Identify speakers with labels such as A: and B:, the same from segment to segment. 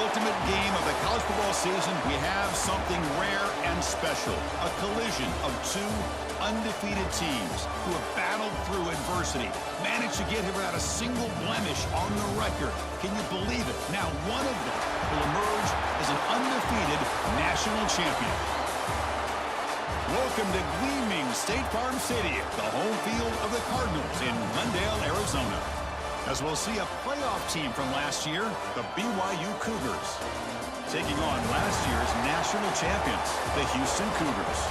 A: ultimate game of the college football season, we have something rare and special. A collision of two undefeated teams who have battled through adversity, managed to get here without a single blemish on the record. Can you believe it? Now one of them will emerge as an undefeated national champion. Welcome to gleaming State Farm Stadium, the home field of the Cardinals in Glendale, Arizona. As we'll see a playoff team from last year, the BYU Cougars, taking on last year's national champions, the Houston Cougars.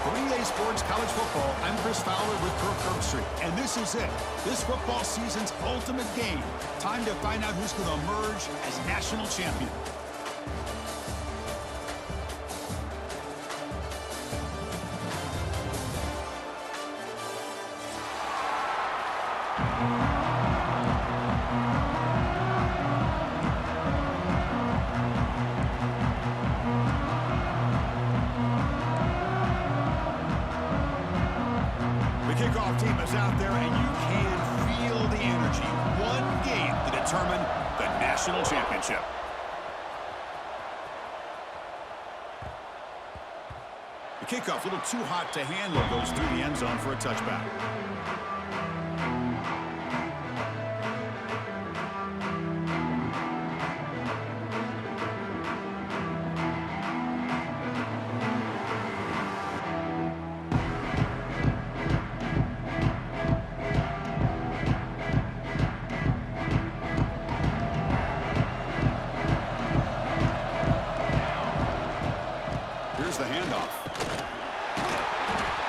A: For EA Sports College Football, I'm Chris Fowler with Kirk Herbstreit, and this is it. This football season's ultimate game. Time to find out who's going to emerge as national champion. The kickoff team is out there, and you can feel the energy. One game to determine the national championship. The kickoff, a little too hot to handle, goes through the end zone for a touchback. The handoff.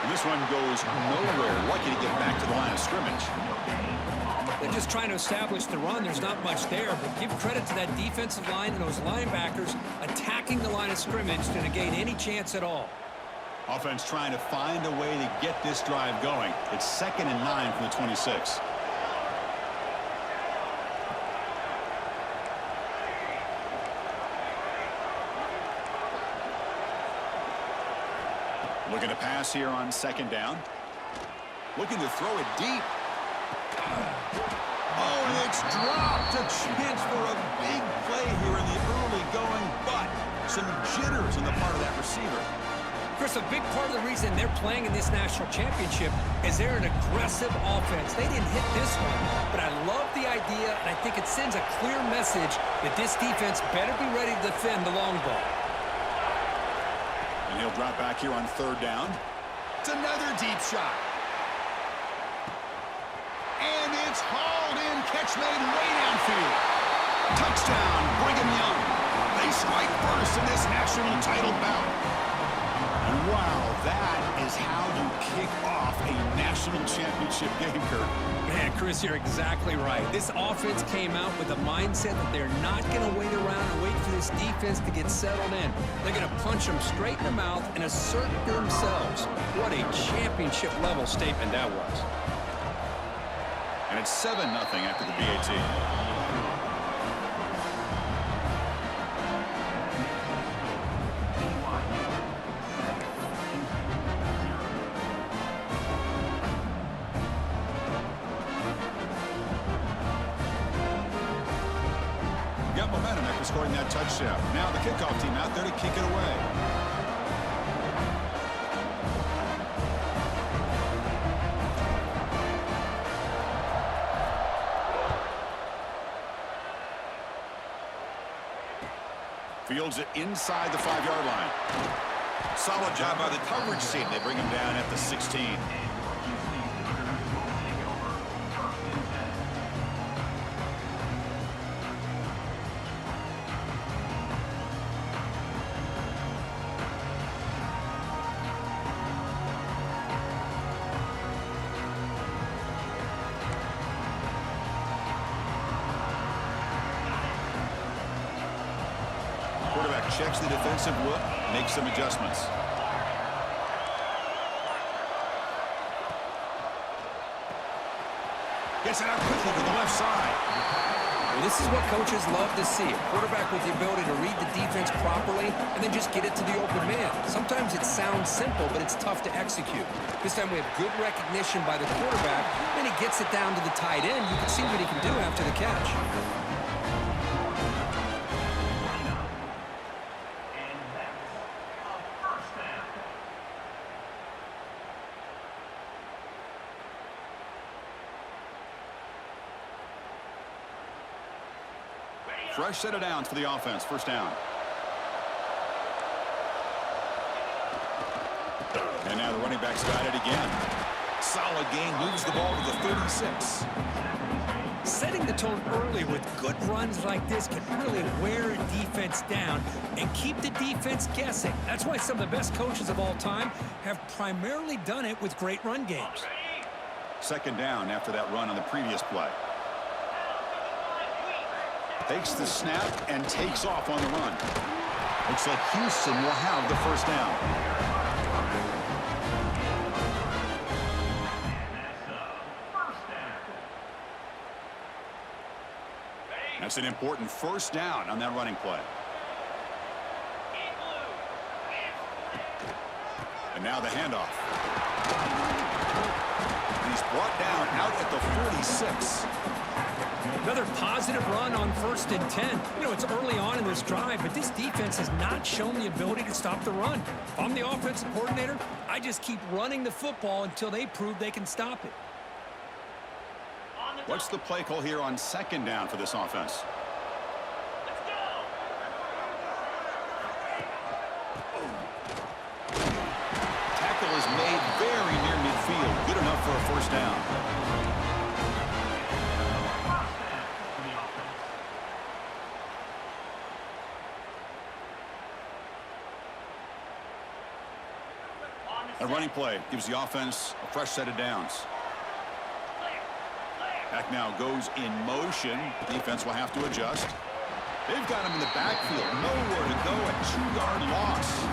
A: And this one goes nowhere. Lucky to get back to the line of scrimmage.
B: They're just trying to establish the run. There's not much there, but give credit to that defensive line and those linebackers attacking the line of scrimmage to negate any chance at all.
A: Offense trying to find a way to get this drive going. It's 2nd and 9 from the 26. Looking to pass here on 2nd down. Looking to throw it deep. Oh, and it's dropped. A chance for a big play here in the early going, but some jitters on the part of that receiver.
B: Chris, a big part of the reason they're playing in this national championship is they're an aggressive offense. They didn't hit this one, but I love the idea, and I think it sends a clear message that this defense better be ready to defend the long ball.
A: And he'll drop back here on 3rd down. It's another deep shot. And it's hauled in. Catch made way downfield. Touchdown, Brigham Young. They strike first in this national title bout. And wow, that is how you kick off a national championship game, Kurt.
B: Man, Chris, you're exactly right. This offense came out with a mindset that they're not going to wait around and wait for this defense to get settled in. They're going to punch them straight in the mouth and assert themselves. What a championship-level statement that was.
A: And it's 7-0 after the BAT. Got momentum after scoring that touchdown. Now the kickoff team out there to kick it away. Fields it inside the 5-yard line. Solid job by the coverage team. They bring him down at the 16. Quarterback checks the defensive look, makes some adjustments. Gets it out quickly to the left side.
B: Well, this is what coaches love to see. A quarterback with the ability to read the defense properly and then just get it to the open man. Sometimes it sounds simple, but it's tough to execute. This time we have good recognition by the quarterback, and he gets it down to the tight end. You can see what he can do after the catch.
A: Fresh set of downs for the offense. First down. And now the running back's got it again. Solid gain, moves the ball to the 36.
B: Setting the tone early with good runs like this can really wear a defense down and keep the defense guessing. That's why some of the best coaches of all time have primarily done it with great run games.
A: Second down after that run on the previous play. Takes the snap and takes off on the run. Looks like Houston will have the first down. That's an important first down on that running play. And now the handoff. He's brought down out at the 46.
B: Another positive run on 1st and 10. You know, it's early on in this drive, but this defense has not shown the ability to stop the run. If I'm the offensive coordinator, I just keep running the football until they prove they can stop it.
A: What's the play call here on second down for this offense? Tackle is made very near midfield. Good enough for a first down. A running play gives the offense a fresh set of downs. Back now goes in motion. Defense will have to adjust. They've got him in the backfield. Nowhere to go. A 2-yard loss.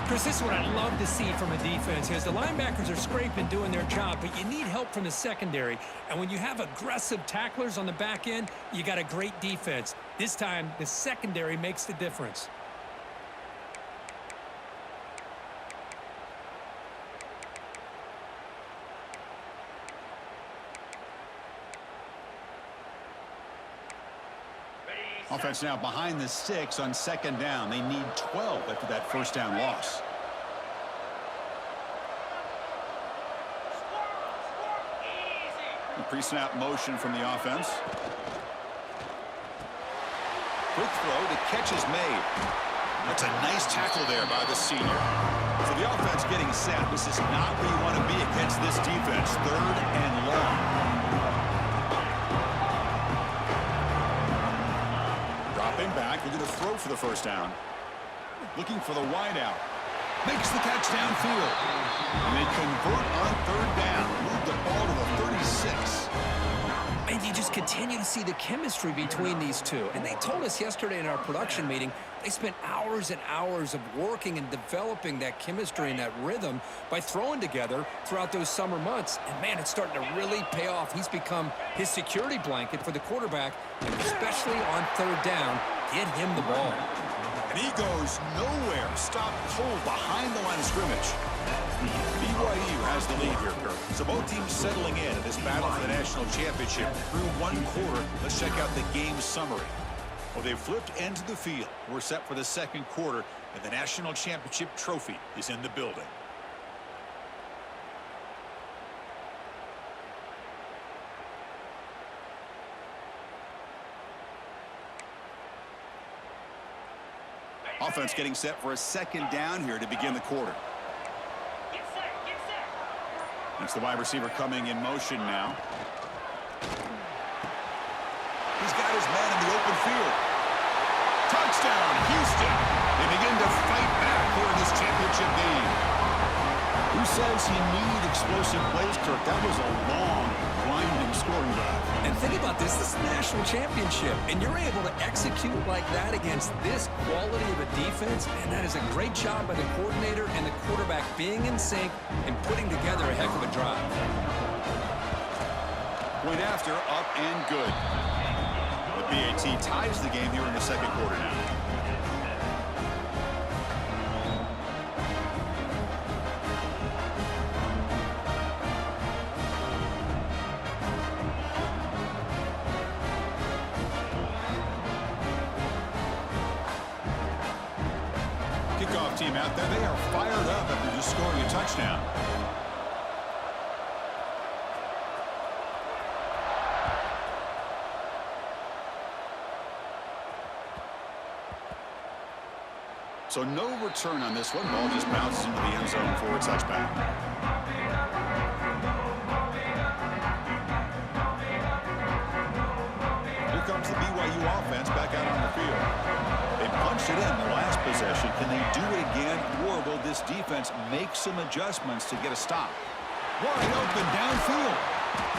B: Chris, this is what I love to see from a defense is the linebackers are scraping, doing their job, but you need help from the secondary. And when you have aggressive tacklers on the back end, you got a great defense. This time, the secondary makes the difference.
A: Offense now behind the 6 on second down. They need 12 after that first down loss. Pre-snap motion from the offense. Quick throw, the catch is made. That's a nice tackle there by the senior. So the offense getting set. This is not where you want to be against this defense. 3rd and long. Back, they're going to throw for the first down. Looking for the wideout. Makes the catch downfield. And they convert on 3rd down. Move the ball to the 36.
B: And you just continue to see the chemistry between these two. And they told us yesterday in our production meeting, they spent hours and hours of working and developing that chemistry and that rhythm by throwing together throughout those summer months. And, man, it's starting to really pay off. He's become his security blanket for the quarterback, and especially on 3rd down, get him the ball.
A: And he goes nowhere. Stop cold behind the line of scrimmage. BYU has the lead here, Kirk. So both teams settling in this battle for the national championship through 1 quarter. Let's check out the game summary. Well, they've flipped ends of the field. We're set for the 2nd quarter, and the national championship trophy is in the building. Offense getting set for a 2nd down here to begin the quarter. It's the wide receiver coming in motion now. He's got his man in the open field. Touchdown, Houston. They begin to fight back here in this championship game. Who says you need explosive plays, Kirk? That was a long, grinding scoring drive.
B: And think about this. This is the national championship, and you're able to execute like that against this quality of a defense, and that is a great job by the coordinator and the quarterback being in sync and putting together a heck of a drive.
A: Point after, up and good. The BAT ties the game here in the 2nd quarter now. Kickoff team out there. They are fired up after just scoring a touchdown. So no return on this one. Ball just bounces into the end zone for a touchback. Here comes the BYU offense back out on the field. They punched it in the last possession. Can they do it again, or will this defense make some adjustments to get a stop? Wide open downfield.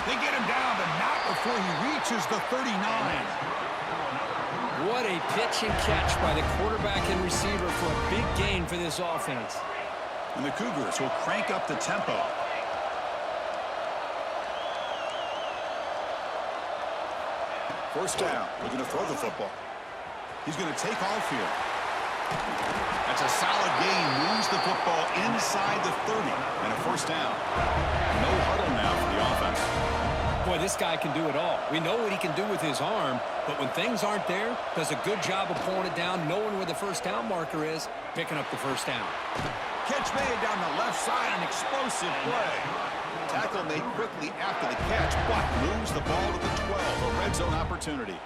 A: They get him down, but not before he reaches the 39.
B: What a pitch and catch by the quarterback and receiver for a big gain for this offense.
A: And the Cougars will crank up the tempo. First down. We're going to throw the football. He's going to take off here. That's a solid gain. Moves the football inside the 30. And a first down. No huddle now for the offense.
B: Boy, this guy can do it all. We know what he can do with his arm, but when things aren't there, does a good job of pulling it down, knowing where the first down marker is, picking up the first down.
A: Catch made down the left side, an explosive play. Tackle made quickly after the catch, but moves the ball to the 12, a red zone opportunity.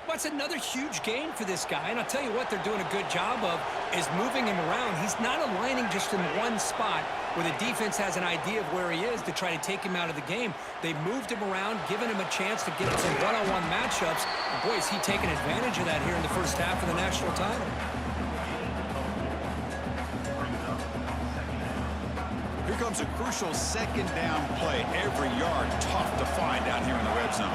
B: That's another huge gain for this guy, and I'll tell you what they're doing a good job of is moving him around. He's not aligning just in one spot where the defense has an idea of where he is to try to take him out of the game. They've moved him around, given him a chance to get some one-on-one matchups. And boy, is he taking advantage of that here in the first half of the national title.
A: Here comes a crucial second down play. Every yard tough to find down here in the red zone.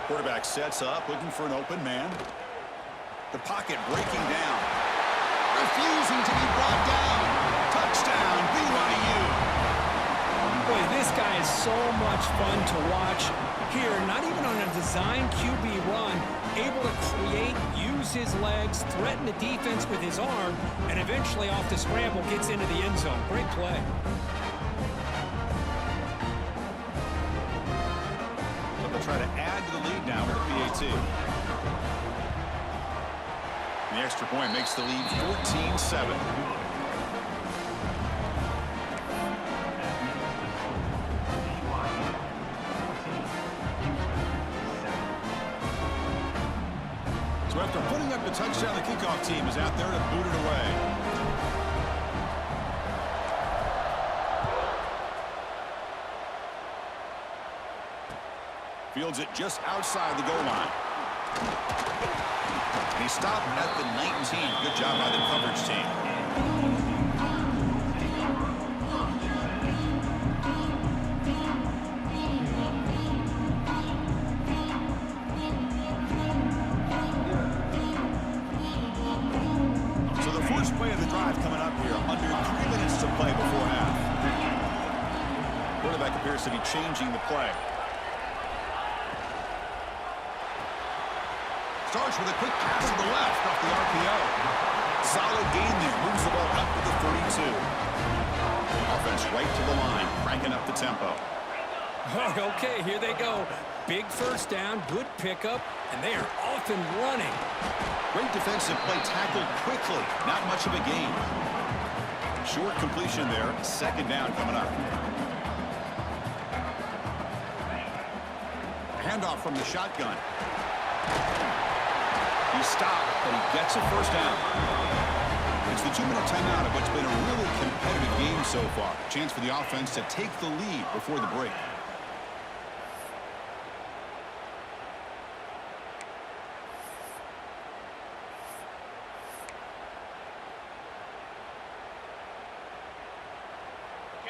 A: Quarterback sets up, looking for an open man. The pocket breaking down. Refusing to be brought down. Touchdown, BYU.
B: Boy, this guy is so much fun to watch here. Not even on a design QB run, able to create, use his legs, threaten the defense with his arm, and eventually off the scramble gets into the end zone. Great play.
A: Try to add to the lead now with the PAT. The extra point makes the lead 14-7. So after putting up the touchdown, the kickoff team is out there to boot it away. Fields it just outside the goal line. He stopped at the 19. Good job by the coverage team. So the first play of the drive coming up here. Under 3 minutes to play before half. Quarterback appears to be changing the play. Starts with a quick pass to the left off the RPO. Solid gain there. Moves the ball up to the 32. Offense right to the line, cranking up the tempo.
B: Okay, here they go. Big first down, good pickup, and they are off and running.
A: Great defensive play, tackled quickly. Not much of a gain. Short completion there. Second down coming up. Handoff from the shotgun. He stopped, but he gets a first down. It's the 2-minute timeout of what's been a really competitive game so far. Chance for the offense to take the lead before the break.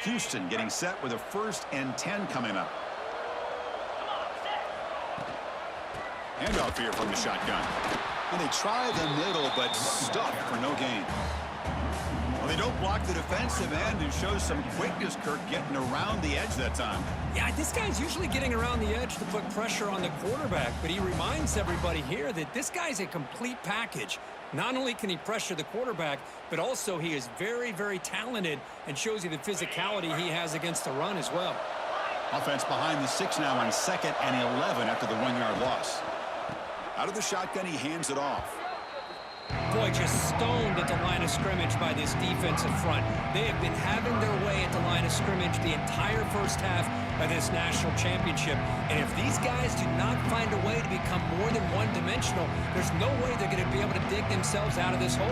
A: Houston getting set with a 1st and 10 coming up. Handoff here from the shotgun. And they try the middle, but stuck for no gain. Well, they don't block the defensive end, who shows some quickness, Kirk, getting around the edge that time.
B: Yeah, this guy's usually getting around the edge to put pressure on the quarterback, but he reminds everybody here that this guy's a complete package. Not only can he pressure the quarterback, but also he is very, very talented and shows you the physicality he has against the run as well.
A: Offense behind the 6 now on 2nd and 11 after the 1-yard loss. Out of the shotgun, he hands it off.
B: Boy, just stoned at the line of scrimmage by this defensive front. They have been having their way at the line of scrimmage the entire first half of this national championship. And if these guys do not find a way to become more than one-dimensional, there's no way they're going to be able to dig themselves out of this hole.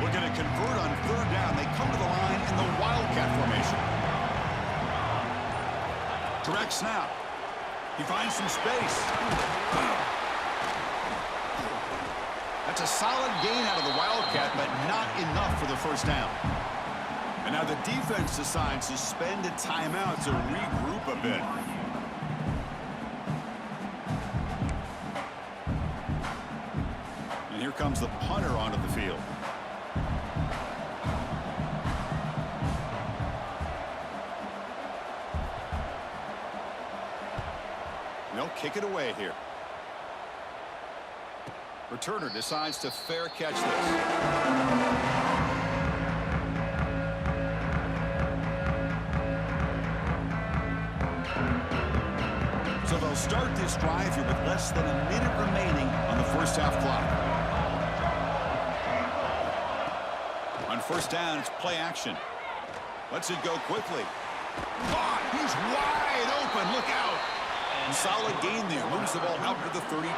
A: Looking to convert on third down. They come to the line in the Wildcat formation. Direct snap. He finds some space. That's a solid gain out of the Wildcat, but not enough for the first down. And now the defense decides to spend a timeout to regroup a bit. And here comes the punter onto the field. They'll kick it away here. Returner decides to fair catch this. So they'll start this drive here with less than a minute remaining on the first half clock. On first down, it's play action. Lets it go quickly. Caught! He's wide open. Look out! And solid gain there. Moves the ball out to the 32.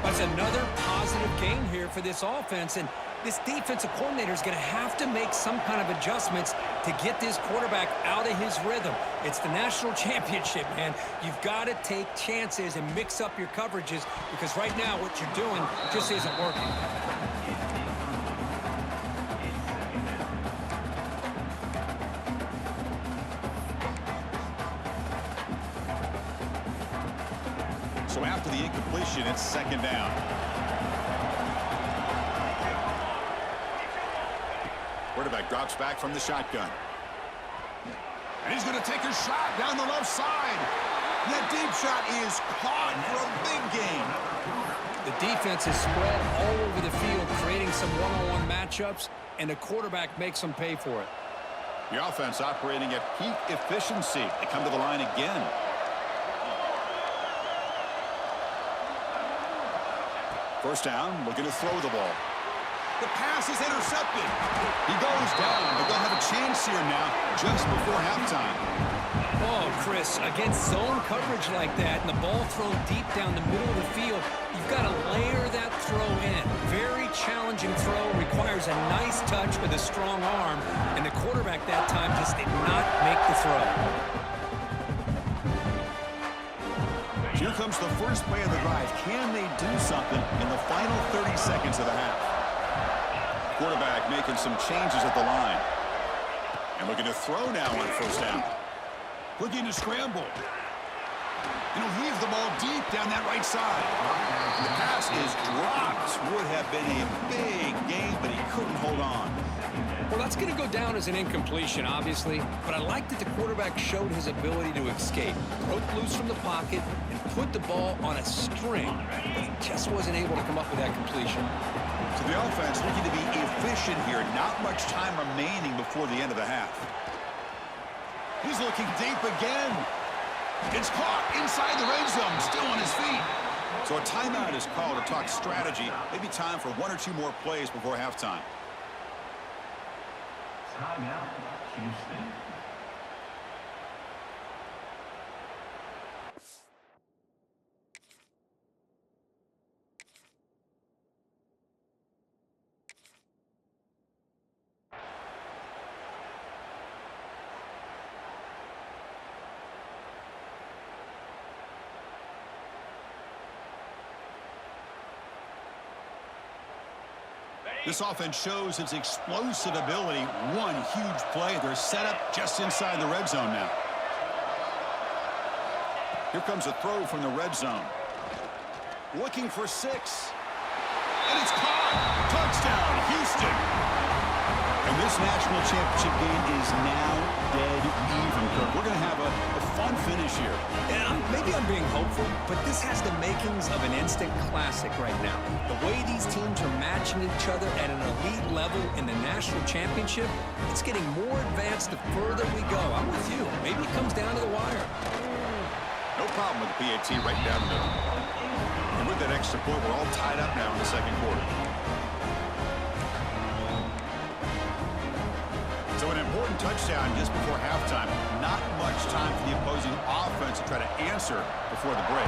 B: That's another positive gain here for this offense, and this defensive coordinator is going to have to make some kind of adjustments to get this quarterback out of his rhythm. It's the national championship, man. You've got to take chances and mix up your coverages, because right now what you're doing just isn't working.
A: So after the incompletion, it's second down. Quarterback drops back from the shotgun. And he's going to take a shot down the left side. And that deep shot is caught for a big gain.
B: The defense is spread all over the field, creating some one-on-one matchups, and the quarterback makes them pay for it.
A: The offense operating at peak efficiency. They come to the line again. First down, looking to throw the ball. The pass is intercepted. He goes down, but they'll have a chance here now just before halftime.
B: Oh, Chris, against zone coverage like that and the ball thrown deep down the middle of the field, you've got to layer that throw in. Very challenging throw, requires a nice touch with a strong arm, and the quarterback that time just did not make the throw.
A: Here comes the first play of the drive. Can they do something in the final 30 seconds of the half? Quarterback making some changes at the line. And looking to throw now on first down. Looking to scramble. And he'll heave the ball deep down that right side. The pass is dropped. Would have been a big gain, but he couldn't hold on.
B: Well, that's going to go down as an incompletion, obviously, but I like that the quarterback showed his ability to escape, broke loose from the pocket, and put the ball on a string, but he just wasn't able to come up with that completion.
A: So the offense looking to be efficient here. Not much time remaining before the end of the half. He's looking deep again. It's caught inside the red zone, still on his feet. So a timeout is called to talk strategy. Maybe time for one or two more plays before halftime.
C: Timeout, Houston.
A: This offense shows its explosive ability. One huge play. They're set up just inside the red zone now. Here comes a throw from the red zone. Looking for 6. And it's caught. Touchdown, Houston. And This national championship game is now dead even, Kirk. We're going to have a fun finish here.
B: Yeah, maybe I'm being hopeful, but this has the makings of an instant classic right now. The way these teams are matching each other at an elite level in the national championship, it's getting more advanced the further we go. I'm with you. Maybe it comes down to the wire.
A: No problem with the PAT right down the middle. And with that extra point, we're all tied up now in the second quarter. So an important touchdown just before halftime. Not much time for the opposing offense to try to answer before the break.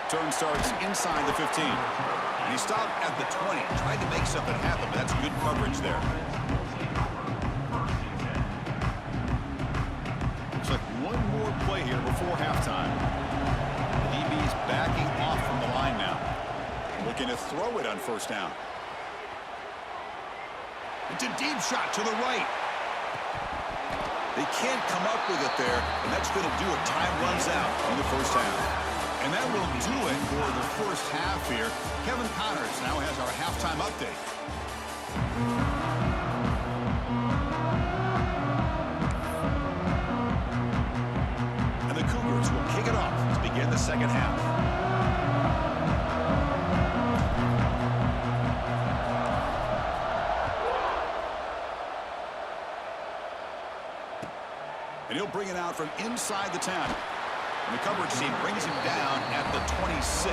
A: Turn starts inside the 15. And he stopped at the 20. Tried to make something happen, but that's good coverage there. Looks like one more play here before halftime. The DB's backing off from the line now. Looking to throw it on first down. It's a deep shot to the right. They can't come up with it there, and that's going to do it. Time runs out in the first half. And that will do it for the first half here. Kevin Connors now has our halftime update. And the Cougars will kick it off to begin the second half. And he'll bring it out from inside the 10. And the coverage team brings him down at the 26.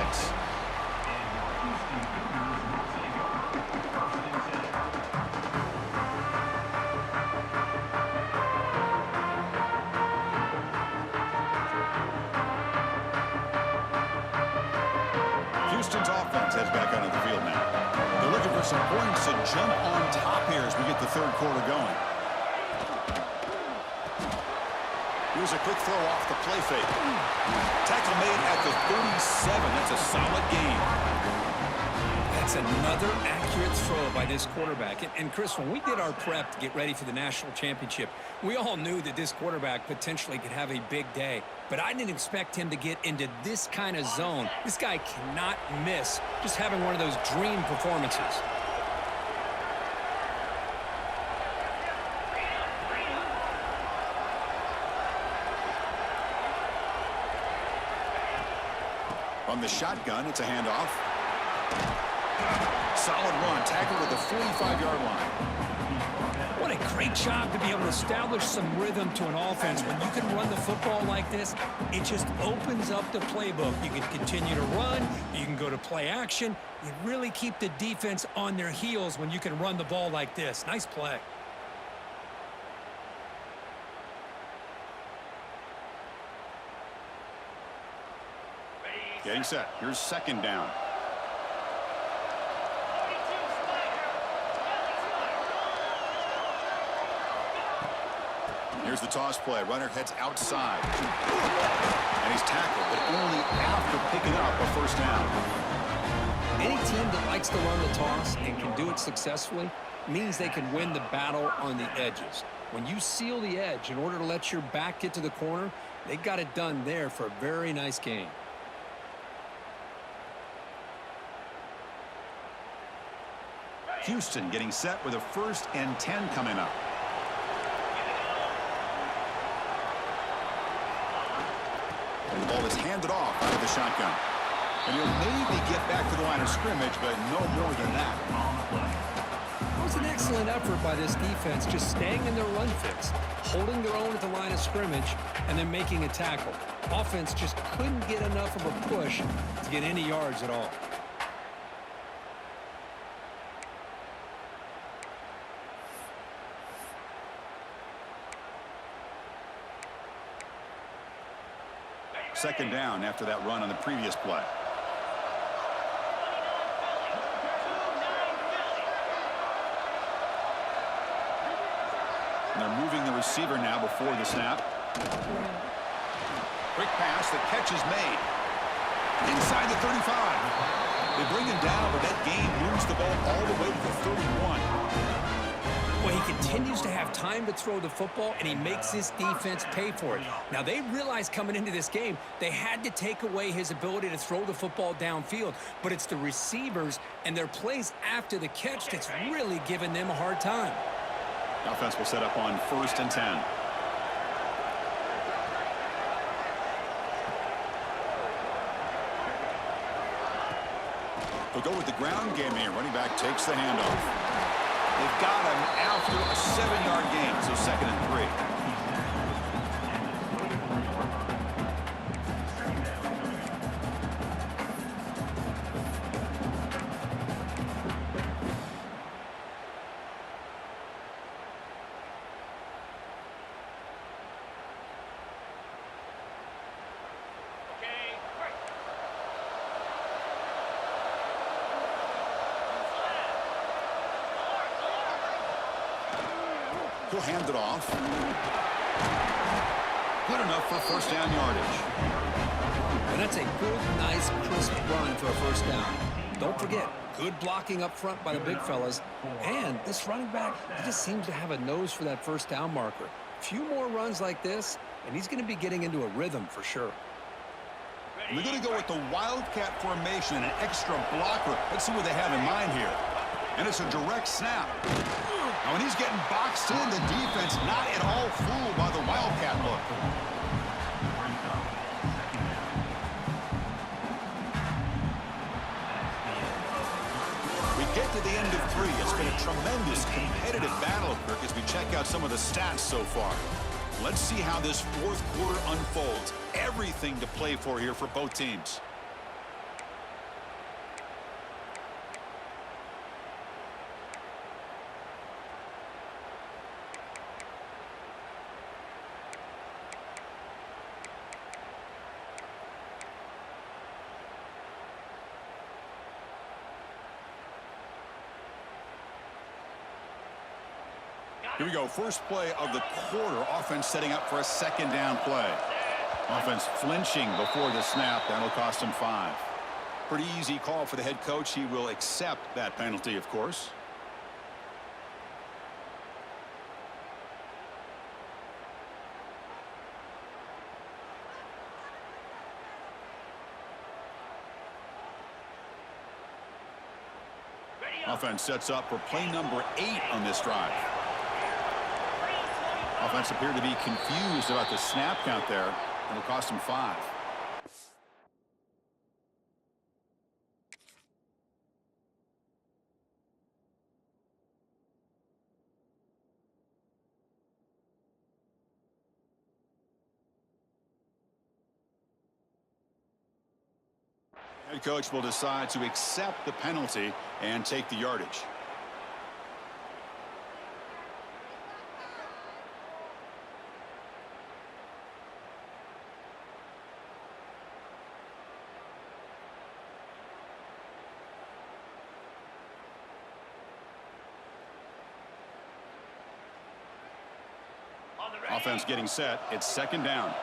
A: Houston's offense heads back onto the field now. They're looking for some points to jump on top here as we get the third quarter going. Here's a quick throw off the play fake. Tackle made at the 37. That's a solid gain.
B: That's another accurate throw by this quarterback. And Chris, when we did our prep to get ready for the national championship, we all knew that this quarterback potentially could have a big day. But I didn't expect him to get into this kind of zone. This guy cannot miss just having one of those dream performances.
A: On the shotgun, it's a handoff. Solid run, tackled at the 45-yard line.
B: What a great job to be able to establish some rhythm to an offense. When you can run the football like this, it just opens up the playbook. You can continue to run. You can go to play action. You really keep the defense on their heels when you can run the ball like this. Nice play.
A: Getting set. Here's second down. Here's the toss play. Runner heads outside. And he's tackled, but only after picking up a first down.
B: Any team that likes to run the toss and can do it successfully means they can win the battle on the edges. When you seal the edge in order to let your back get to the corner, they got it done there for a very nice game.
A: Houston getting set with a 1st and 10 coming up. And the ball is handed off out of the shotgun. And he'll maybe get back to the line of scrimmage, but no more than that.
B: It was an excellent effort by this defense, just staying in their run fix, holding their own at the line of scrimmage, and then making a tackle. Offense just couldn't get enough of a push to get any yards at all.
A: Second down after that run on the previous play. And they're moving the receiver now before the snap. Quick pass, the catch is made. Inside the 35. They bring him down, but that gain moves the ball all the way to the 31.
B: Well, he continues to have time to throw the football, and he makes his defense pay for it. Now, they realized coming into this game they had to take away his ability to throw the football downfield, but it's the receivers and their plays after the catch that's really giving them a hard time.
A: The offense will set up on 1st and 10. They'll go with the ground game here. Running back takes the handoff. They've got him after a 7-yard gain, so 2nd and 3. He'll hand it off. Good enough for 1st down yardage.
B: And that's a good, nice, crisp run for a 1st down. Don't forget, good blocking up front by the big fellas. And this running back, he just seems to have a nose for that 1st down marker. A few more runs like this, and he's going to be getting into a rhythm for sure.
A: We're going to go with the Wildcat formation and an extra blocker. Let's see what they have in mind here. And it's a direct snap. Now, when he's getting boxed in, the defense not at all fooled by the Wildcat look. We get to the end of 3. It's been a tremendous competitive battle, Kirk, as we check out some of the stats so far. Let's see how this 4th quarter unfolds. Everything to play for here for both teams. Here we go. First play of the quarter. Offense setting up for a 2nd down play. Offense flinching before the snap. That'll cost him 5. Pretty easy call for the head coach. He will accept that penalty, of course. Offense sets up for play number 8 on this drive. Offense appeared to be confused about the snap count there. It'll cost him 5. Head coach will decide to accept the penalty and take the yardage. Offense getting set. It's 2nd down.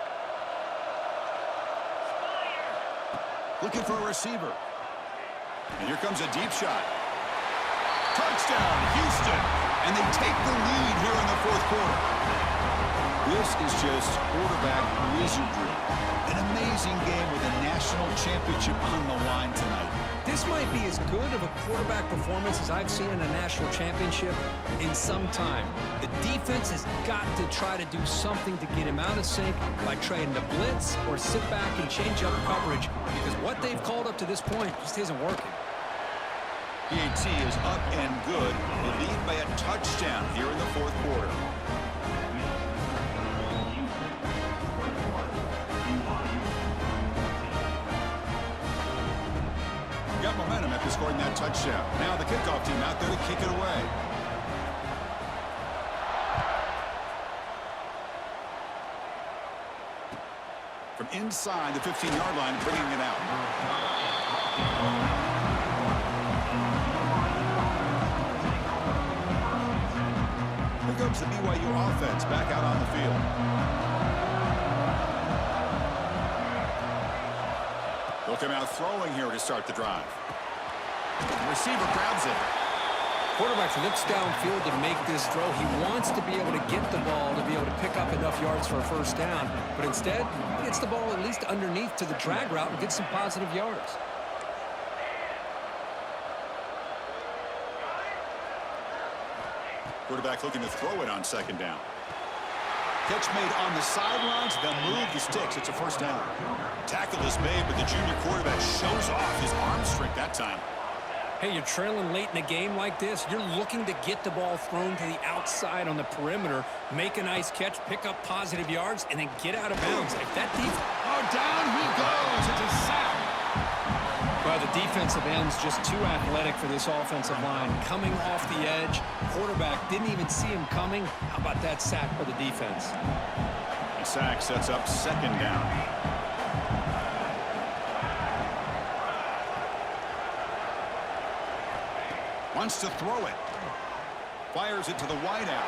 A: Looking for a receiver. And here comes a deep shot. Touchdown, Houston. And they take the lead here in the 4th quarter. This is just quarterback wizardry. An amazing game with a national championship on the line tonight.
B: This might be as good of a quarterback performance as I've seen in a national championship in some time. The defense has got to try to do something to get him out of sync by trying to blitz or sit back and change up coverage, because what they've called up to this point just isn't working.
A: PAT is up and good. They lead by a touchdown here in the 4th quarter. Got momentum after scoring that touchdown. Now the kickoff team out there to kick it away. From inside the 15-yard line, bringing it out. Here comes the BYU offense back out on the field. They'll come out throwing here to start the drive. The receiver grabs it.
B: Quarterback looks downfield to make this throw. He wants to be able to get the ball to be able to pick up enough yards for a first down. But instead, he gets the ball at least underneath to the drag route and gets some positive yards.
A: Quarterback looking to throw it on second down. Catch made on the sidelines. They'll move the sticks. It's a first down. Tackle is made, but the junior quarterback shows off his arm strength that time.
B: Hey, you're trailing late in a game like this. You're looking to get the ball thrown to the outside on the perimeter, make a nice catch, pick up positive yards, and then get out of bounds. If that defense...
A: Oh, down he goes. It's a sack.
B: Well, the defensive end's just too athletic for this offensive line. Coming off the edge, quarterback didn't even see him coming. How about that sack by the defense?
A: The sack sets up second down. Wants to throw it. Fires it to the wideout.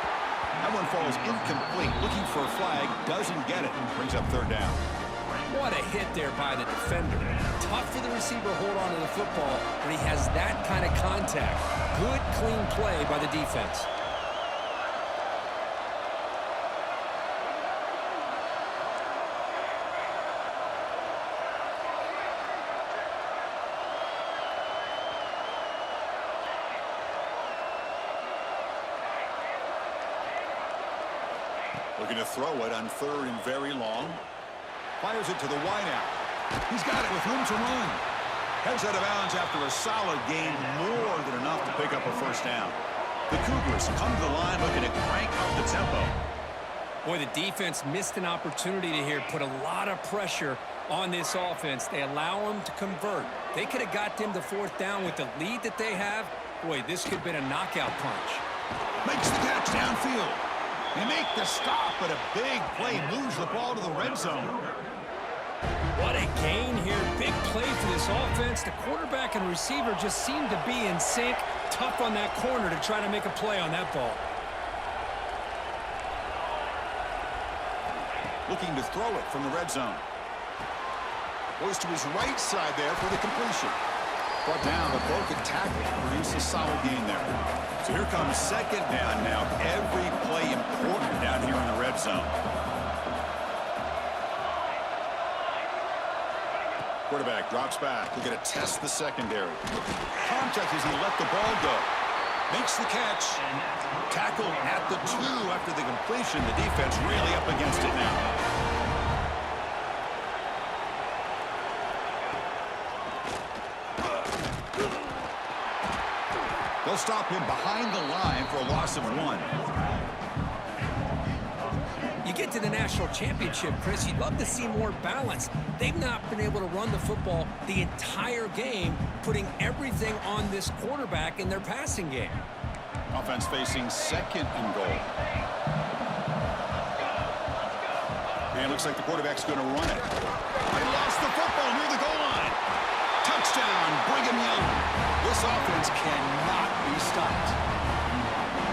A: That one falls incomplete. Looking for a flag. Doesn't get it. Brings up third down.
B: What a hit there by the defender. Tough for the receiver to hold on to the football, but he has that kind of contact. Good, clean play by the defense.
A: Looking to throw it on third and very long. Fires it to the wideout. He's got it with room to run. Heads out of bounds after a solid gain, more than enough to pick up a first down. The Cougars come to the line looking to crank up the tempo.
B: Boy, the defense missed an opportunity to here, put a lot of pressure on this offense. They allow them to convert. They could have got them to fourth down with the lead that they have. Boy, this could have been a knockout punch.
A: Makes the catch downfield. They make the stop, but a big play moves the ball to the red zone.
B: What a gain here. Big play for this offense. The quarterback and receiver just seem to be in sync. Tough on that corner to try to make a play on that ball.
A: Looking to throw it from the red zone. Goes to his right side there for the completion. Brought down, but broken tackle. Produced a solid gain there. So here comes second down now. Every play important down here in the red zone. Quarterback drops back. We're going to test the secondary. Contact as he let the ball go. Makes the catch. Tackled at the 2 after the completion. The defense really up against it now. They'll stop him behind the line for a loss of 1.
B: You get to the national championship, Chris, you'd love to see more balance. They've not been able to run the football the entire game, putting everything on this quarterback in their passing game.
A: Offense facing second and goal. And it looks like the quarterback's going to run it. They lost the football near the goal line. Touchdown, Brigham Young. This offense cannot be stopped.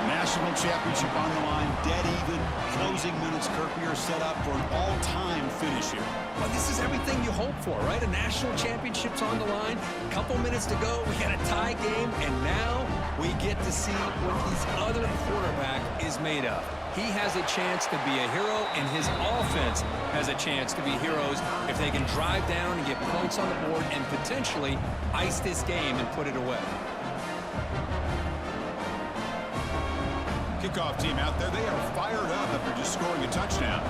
A: National championship on the line, dead even. Closing minutes, Kirkby set up for an all-time finish here.
B: Well, this is everything you hope for, right? A national championship's on the line. Couple minutes to go. We got a tie game, and now we get to see what this other quarterback is made of. He has a chance to be a hero, and his offense has a chance to be heroes if they can drive down and get points on the board and potentially ice this game and put it away.
A: Kickoff team out there, they are fired up after just scoring a touchdown.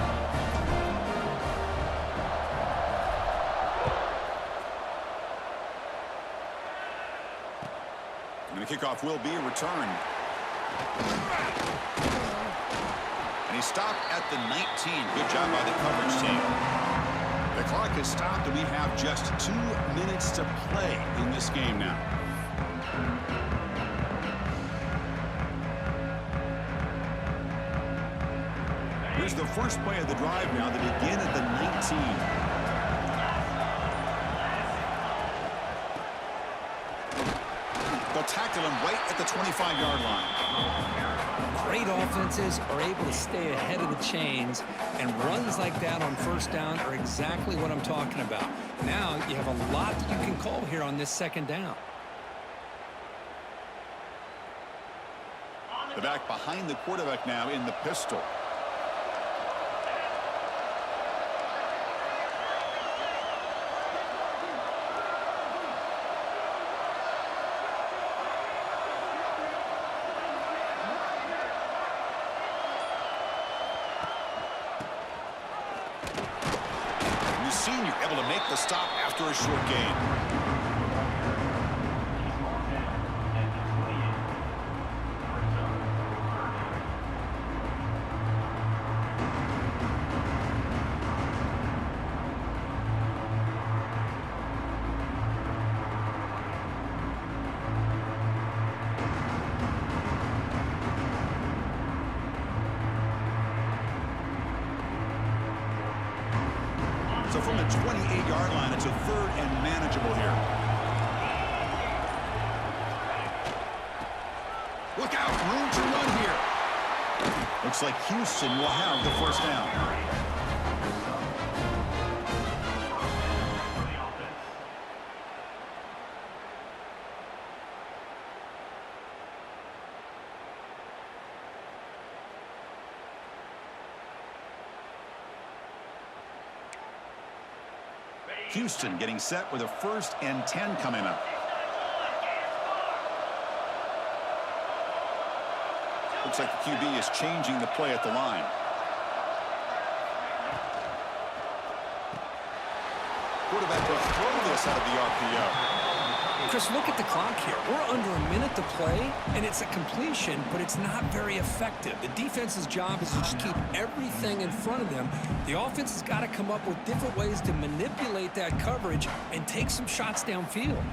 A: And the kickoff will be returned. And he stopped at the 19. Good job by the coverage team. The clock is stopped, and we have just 2 minutes to play in this game now. Here's the first play of the drive now. They begin at the 19. They'll tackle him right at the 25-yard line.
B: Great offenses are able to stay ahead of the chains, and runs like that on first down are exactly what I'm talking about. Now you have a lot that you can call here on this second down.
A: The back behind the quarterback now in the pistol. Senior able to make the stop after a short gain. So from the 28-yard line, it's a third and manageable here. Look out, room to run here. Looks like Houston will have the first down. Houston getting set with a 1st and 10 coming up. Looks like the QB is changing the play at the line. Quarterback will throw this out of the RPO.
B: Chris, look at the clock here. We're under a minute to play, and it's a completion, but it's not very effective. The defense's job is to just keep everything in front of them. The offense has got to come up with different ways to manipulate that coverage and take some shots downfield.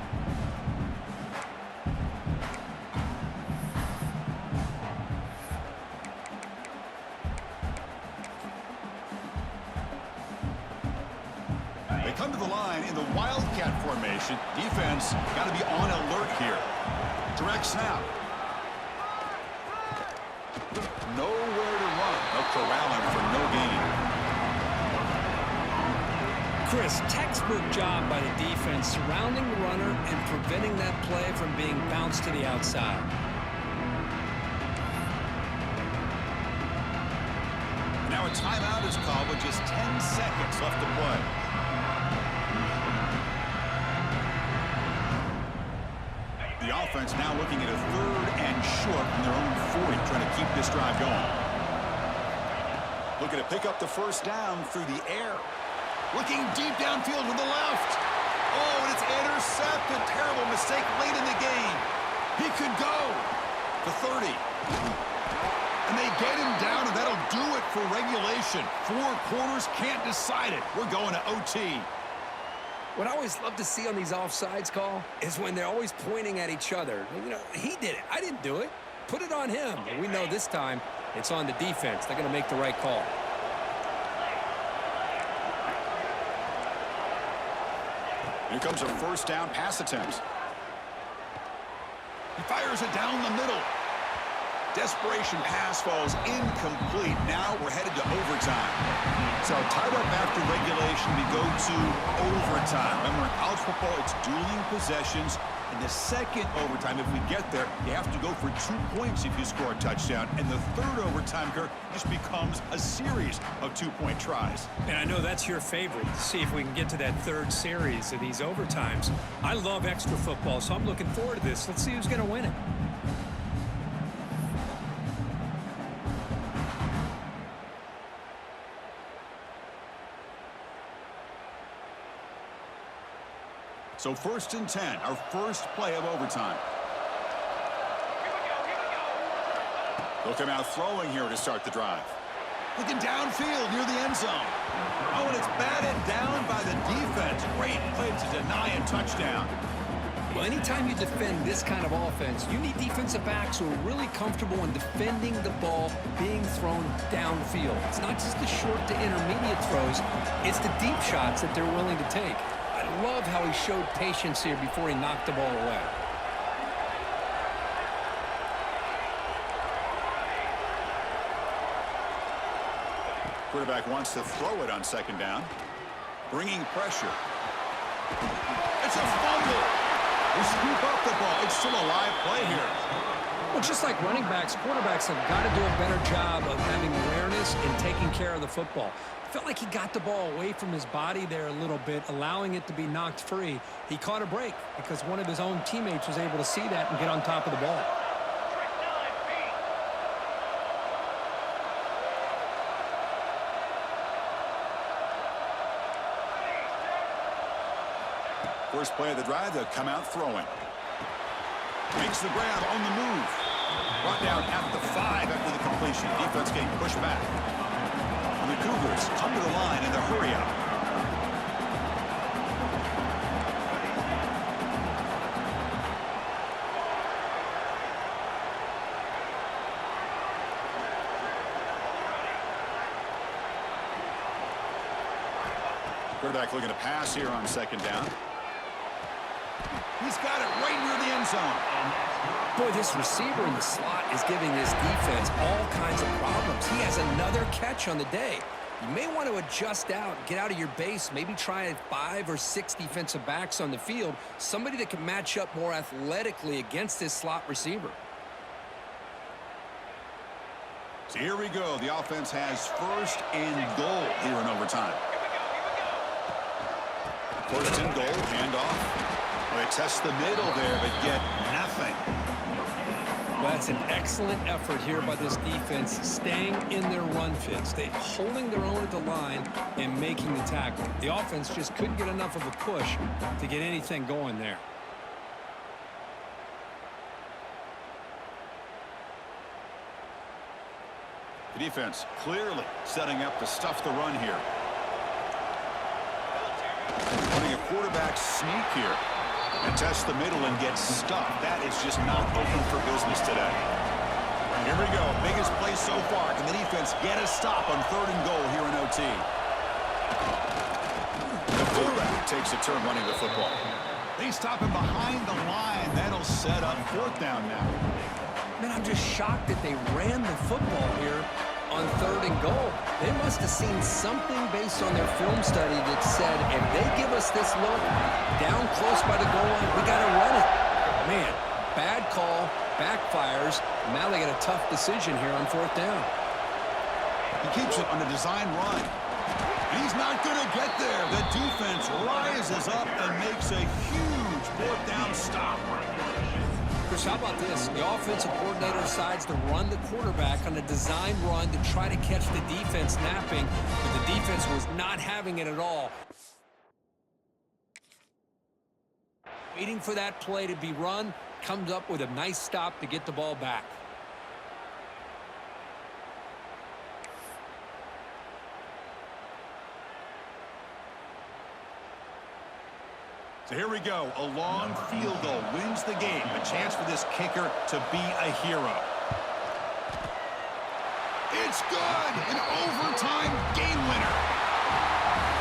A: Come to the line in the Wildcat formation. Defense got to be on alert here. Direct snap. Nowhere to run. They'll corral him for no gain.
B: Chris, textbook job by the defense surrounding the runner and preventing that play from being bounced to the outside.
A: Now a timeout is called with just 10 seconds left to play. The offense now looking at a 3rd and short from their own 40, trying to keep this drive going. Looking to pick up the first down through the air. Looking deep downfield to the left. Oh, and it's intercepted. Terrible mistake late in the game. He could go. The 30. And they get him down, and that'll do it for regulation. 4 quarters, can't decide it. We're going to OT.
B: What I always love to see on these offsides call is when they're always pointing at each other. You know, he did it. I didn't do it. Put it on him. But we know this time it's on the defense. They're going to make the right call.
A: Here comes a first down pass attempt. He fires it down the middle. Desperation pass falls incomplete. Now we're headed to overtime. So tied up after regulation, we go to overtime. Remember, in college football, it's dueling possessions. In the second overtime, if we get there, you have to go for 2 points if you score a touchdown. And the third overtime, Kirk, just becomes a series of 2-point tries.
B: And I know that's your favorite, to see if we can get to that third series of these overtimes. I love extra football, so I'm looking forward to this. Let's see who's going to win it.
A: So 1st and 10, our first play of overtime. They'll come out throwing here to start the drive. Looking downfield near the end zone. Oh, and it's batted down by the defense. Great play to deny a touchdown.
B: Well, anytime you defend this kind of offense, you need defensive backs who are really comfortable in defending the ball being thrown downfield. It's not just the short to intermediate throws, it's the deep shots that they're willing to take. I love how he showed patience here before he knocked the ball away.
A: Quarterback wants to throw it on 2nd down. Bringing pressure. It's a fumble. They scoop up the ball. It's still a live play here.
B: Well, just like running backs, quarterbacks have got to do a better job of having awareness and taking care of the football. Felt like he got the ball away from his body there a little bit, allowing it to be knocked free. He caught a break because one of his own teammates was able to see that and get on top of the ball.
A: First play of the drive, they'll come out throwing. Makes the grab on the move. Brought down at the 5 after the completion. Defense getting pushed back. And the Cougars come to the line in the hurry up. Quarterback looking to pass here on second down. He's got it right near the end zone.
B: Boy, this receiver in the slot is giving this defense all kinds of problems. He has another catch on the day. You may want to adjust out, get out of your base, maybe try 5 or 6 defensive backs on the field, somebody that can match up more athletically against this slot receiver.
A: So here we go. The offense has first and goal here in overtime. First and goal, handoff. Well, they test the middle there, but get nothing.
B: Well, that's an excellent effort here by this defense, staying in their run fits. They holding their own at the line and making the tackle. The offense just couldn't get enough of a push to get anything going there.
A: The defense clearly setting up to stuff the run here. Running a quarterback sneak here. And test the middle and get stuffed. That is just not open for business today. Here we go. Biggest play so far. Can the defense get a stop on third and goal here in OT? The fullback takes a turn running the football. They stop him behind the line. That'll set up fourth down now.
B: Man, I'm just shocked that they ran the football here on third and goal. They must have seen something based on their film study that said, if they give us this look down close by the goal line, we got to run it. Man, bad call, backfires. Now they got a tough decision here on fourth down.
A: He keeps it on a design run. He's not going to get there. The defense rises up and makes a huge fourth down stop.
B: Chris, how about this? The offensive coordinator decides to run the quarterback on a design run to try to catch the defense napping, but the defense was not having it at all. Waiting for that play to be run, comes up with a nice stop to get the ball back.
A: So here we go. A long field goal wins the game. A chance for this kicker to be a hero. It's good! An overtime game winner.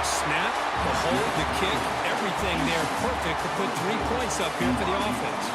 B: Snap, the hold, the kick, everything there perfect to put 3 points up here for the offense.